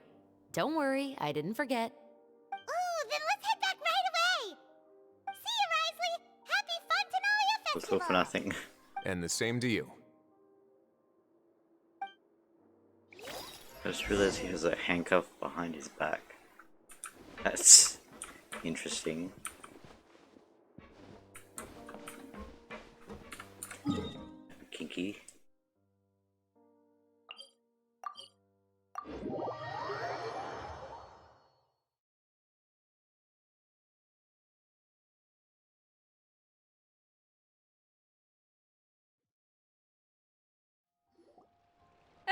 Speaker 13: Don't worry, I didn't forget.
Speaker 5: Ooh, then let's head back right away! See you, Risley! Happy Funtenalia
Speaker 1: Let's
Speaker 5: Festival!
Speaker 1: go for nothing.
Speaker 14: And the same to you.
Speaker 1: I just realized he has a handcuff behind his back. That's interesting. Kinky.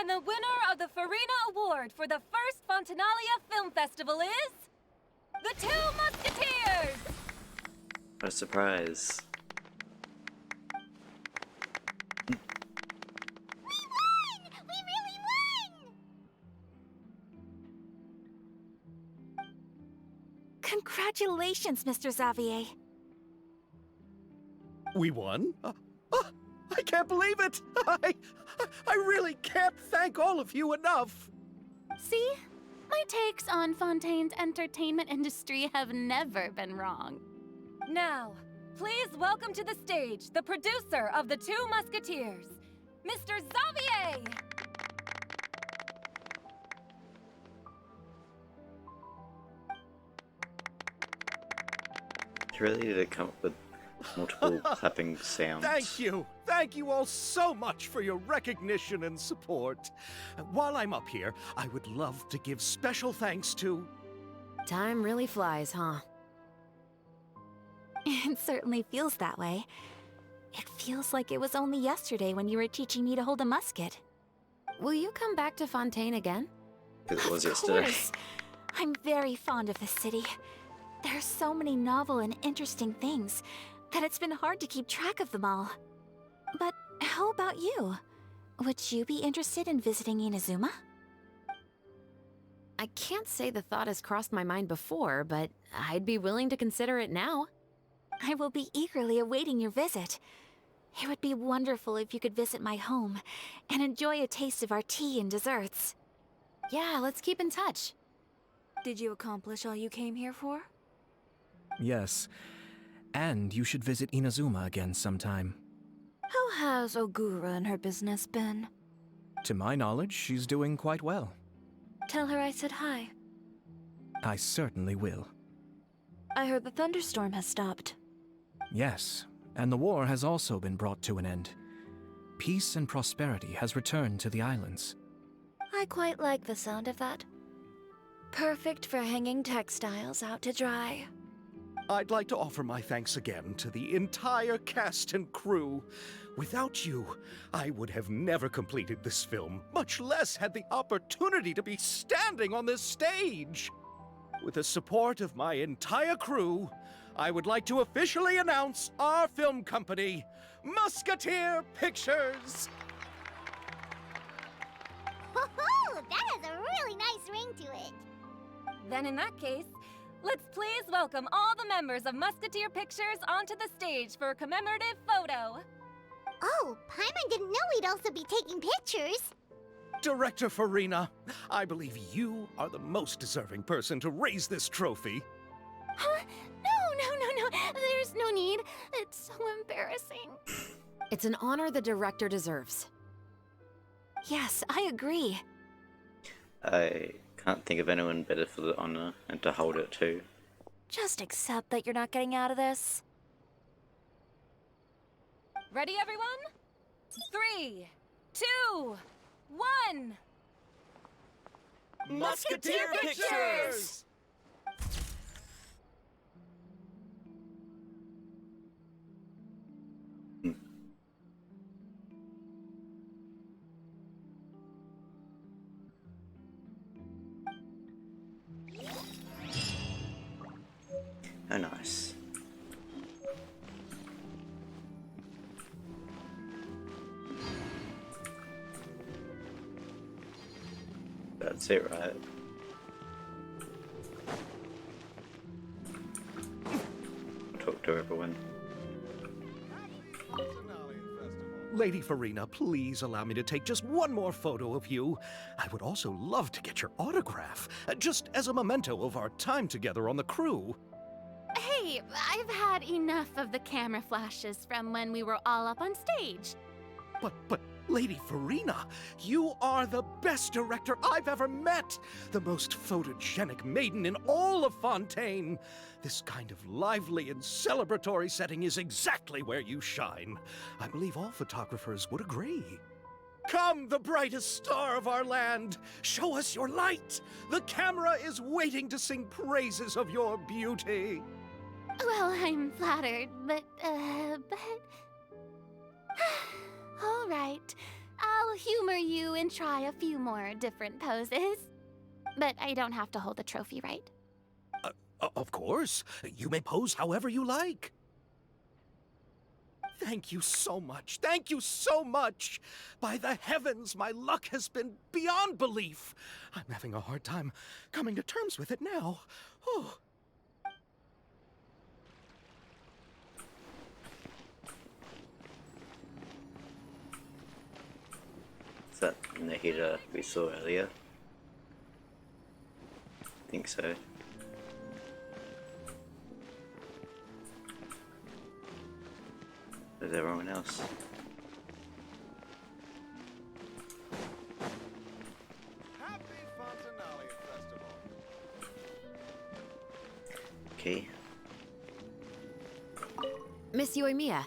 Speaker 6: And the winner of the Farina Award for the first Fontenalia Film Festival is... the Two Musketeers!
Speaker 1: What a surprise.
Speaker 5: We won! We really won!
Speaker 4: Congratulations, Mr. Xavier.
Speaker 8: We won? I can't believe it! I really can't thank all of you enough!
Speaker 7: See? My takes on Fontaine's entertainment industry have never been wrong.
Speaker 6: Now, please welcome to the stage the producer of the Two Musketeers, Mr. Xavier!
Speaker 1: It's really to come up with multiple clapping sounds.
Speaker 8: Thank you! Thank you all so much for your recognition and support. While I'm up here, I would love to give special thanks to...
Speaker 13: Time really flies, huh?
Speaker 4: It certainly feels that way. It feels like it was only yesterday when you were teaching me to hold a musket.
Speaker 13: Will you come back to Fontaine again?
Speaker 1: Because it was
Speaker 4: Of
Speaker 1: yesterday.
Speaker 4: course. I'm very fond of this city. There are so many novel and interesting things that it's been hard to keep track of them all. But how about you? Would you be interested in visiting Inazuma?
Speaker 13: I can't say the thought has crossed my mind before, but I'd be willing to consider it now.
Speaker 4: I will be eagerly awaiting your visit. It would be wonderful if you could visit my home and enjoy a taste of our tea and desserts.
Speaker 13: Yeah, let's keep in touch.
Speaker 6: Did you accomplish all you came here for?
Speaker 2: Yes. And you should visit Inazuma again sometime.
Speaker 6: How has Ogura and her business been?
Speaker 2: To my knowledge, she's doing quite well.
Speaker 6: Tell her I said hi.
Speaker 2: I certainly will.
Speaker 6: I heard the thunderstorm has stopped.
Speaker 2: Yes, and the war has also been brought to an end. Peace and prosperity has returned to the islands.
Speaker 6: I quite like the sound of that. Perfect for hanging textiles out to dry.
Speaker 8: I'd like to offer my thanks again to the entire cast and crew. Without you, I would have never completed this film, much less had the opportunity to be standing on this stage. With the support of my entire crew, I would like to officially announce our film company, Musketeer Pictures.
Speaker 5: Woohoo! That has a really nice ring to it.
Speaker 15: Then in that case, let's please welcome all the members of Musketeer Pictures onto the stage for a commemorative photo.
Speaker 5: Oh, Paimon didn't know we'd also be taking pictures.
Speaker 8: Director Farina, I believe you are the most deserving person to raise this trophy.
Speaker 7: Huh? No. There's no need. It's so embarrassing.
Speaker 13: It's an honor the director deserves.
Speaker 4: Yes, I agree.
Speaker 1: I can't think of anyone better for the honor and to hold it too.
Speaker 6: Just accept that you're not getting out of this.
Speaker 15: Ready, everyone? 3, 2, 1.
Speaker 8: Musketeer Pictures!
Speaker 1: Oh, nice. That's it, right? Talk to everyone.
Speaker 8: Lady Farina, please allow me to take just one more photo of you. I would also love to get your autograph, just as a memento of our time together on the crew.
Speaker 7: Hey, I've had enough of the camera flashes from when we were all up on stage.
Speaker 8: But, Lady Farina, you are the best director I've ever met! The most photogenic maiden in all of Fontaine! This kind of lively and celebratory setting is exactly where you shine. I believe all photographers would agree. Come, the brightest star of our land! Show us your light! The camera is waiting to sing praises of your beauty!
Speaker 7: Well, I'm flattered, but... All right. I'll humor you and try a few more different poses. But I don't have to hold the trophy, right?
Speaker 8: Of course. You may pose however you like. Thank you so much. Thank you so much. By the heavens, my luck has been beyond belief. I'm having a hard time coming to terms with it now. Oh.
Speaker 1: Is that in the header we saw earlier? I think so. There's everyone else. Okay.
Speaker 13: Miss Yoimiya,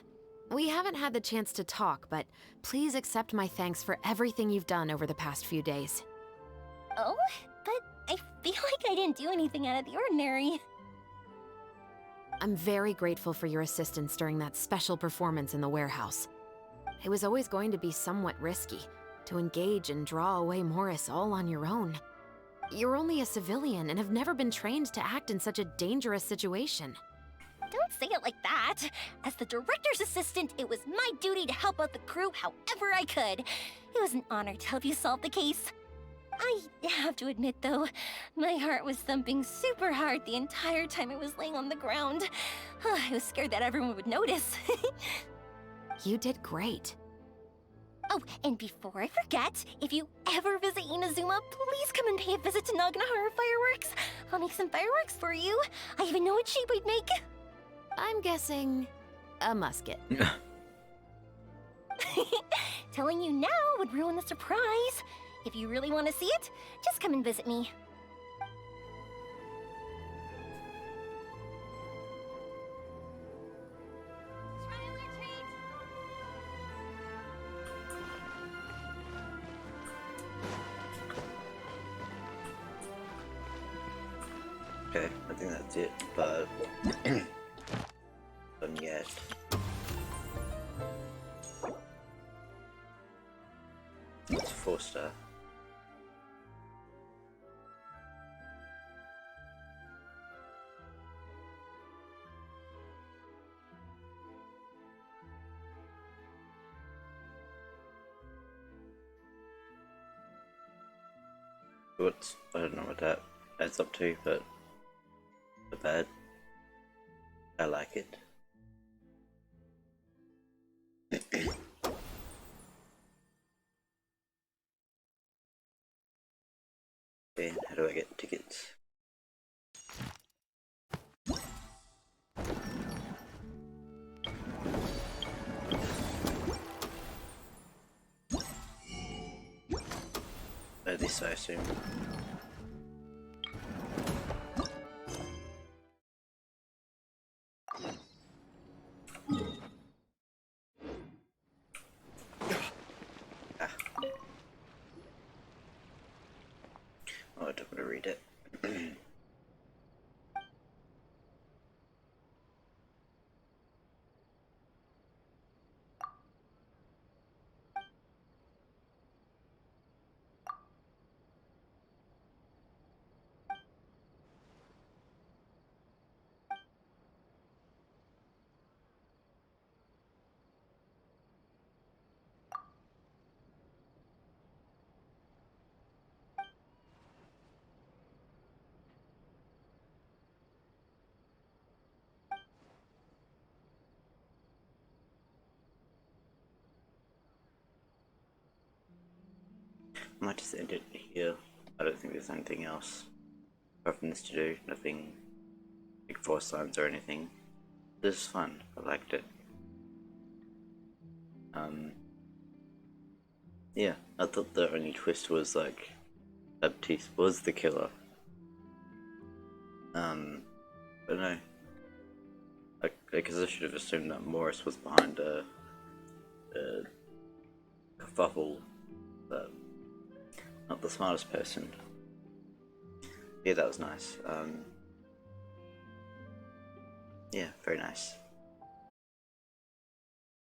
Speaker 13: we haven't had the chance to talk, but please accept my thanks for everything you've done over the past few days.
Speaker 3: Oh, but I feel like I didn't do anything out of the ordinary.
Speaker 13: I'm very grateful for your assistance during that special performance in the warehouse. It was always going to be somewhat risky, to engage and draw away Morris all on your own. You're only a civilian and have never been trained to act in such a dangerous situation.
Speaker 3: Don't say it like that. As the director's assistant, it was my duty to help out the crew however I could. It was an honor to help you solve the case. I have to admit, though, my heart was thumping super hard the entire time I was laying on the ground. I was scared that everyone would notice.
Speaker 4: You did great.
Speaker 3: Oh, and before I forget, if you ever visit Inazuma, please come and pay a visit to Naganohara Fireworks. I'll make some fireworks for you. I even know what shape we'd make.
Speaker 13: I'm guessing a musket.
Speaker 3: Telling you now would ruin the surprise. If you really want to see it, just come and visit me.
Speaker 1: Okay, I think that's it, but done yet. It's 4-star. I don't know what that adds up to, but not bad. I like it. Okay, how do I get tickets? This, I assume. Oh, I don't want to read it. I might just end it here. I don't think there's anything else apart from this to do. Nothing big force signs or anything. This is fun. I liked it. Yeah, I thought the only twist was like Baptiste was the killer. But no. Because I should have assumed that Morris was behind a kerfuffle, but not the smartest person. Yeah, that was nice. Yeah, very nice.